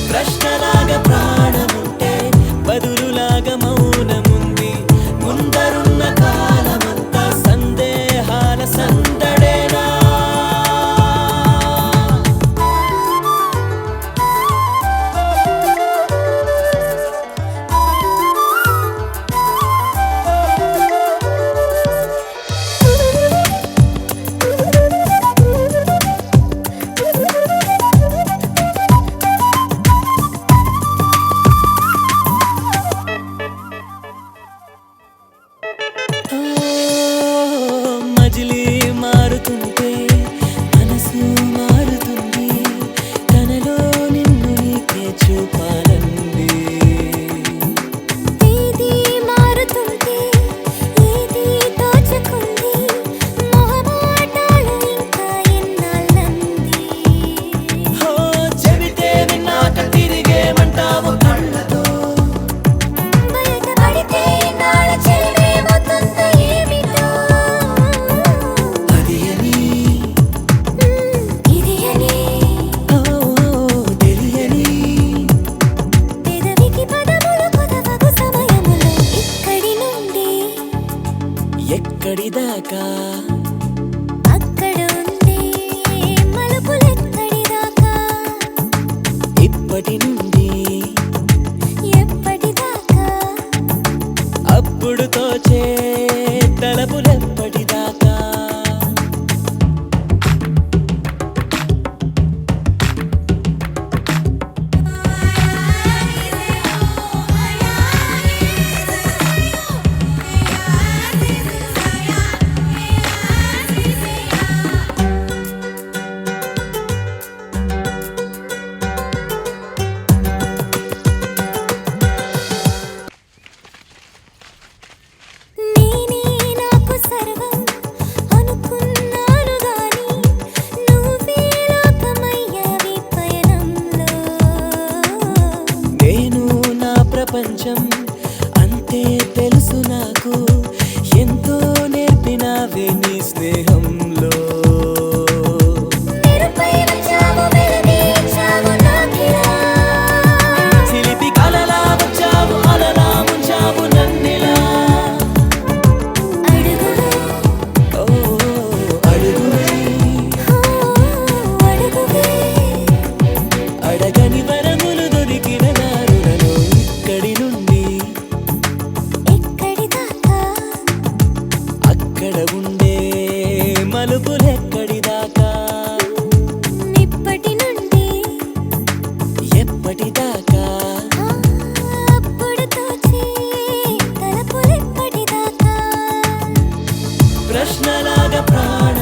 ప్రశ్నలాగా ప్రాణముంటే బదులులాగా మౌనముంది. ముందరున్న కాలమంతా సందేహాల సందడేనా? మజిలీ మారుతుంటే మనసు మారుతుంది. తనలో నిన్ను నీకే చూపాలండి. ఏది మారుతుంటే ఏది తోచుకుంది. మొహమాటాలు ఇంకా ఎన్నాళ్ళంది. చెబితే విన్నాక తిరిగేమంటావు కళ్ళతో? బయటపడితే నాళ్ళ చెలిమేమవుతుందో ఏమిటో. అది అని ఇది అని తెలియని పెదవికి పదములు కొదవగు సమయములో ఇక్కడి నుండి ఎక్కడిదాకా అక్కడ ఉండే మలుపులెక్కడి దాకా. ఇప్పటి నుండి ఎప్పటిదాకా అప్పుడు తోచే తలపులెప్పటిదాకా. నేనే నాకు సర్వం అనుకున్నాను గాని నువ్వే లోకమయ్యావి పయనంలో. నేను నా ప్రపంచం అంతే తెలుసు నాకు. ఎంతో నేర్పినావే నీ స్నేహంలో. మెరుపై వచ్చావు వెలుగిచ్చావు నాకిలా. చిలిపి కలలా వచ్చావు అలలా ముంచావు నన్నిలా. అడుగులు ఓ అడుగువై అడుగువే అడగని వరములు దొరికిన దారులలో ఇక్కడి నుండి ఎక్కడి దాకా అక్కడ ఉండే మలుపులెక్కడిదాకా. ఇప్పటి నుండి ఎప్పటిదాకా అప్పుడు తోచే తలపులెప్పటిదాకా. ప్రశ్నలాగా ప్రాణ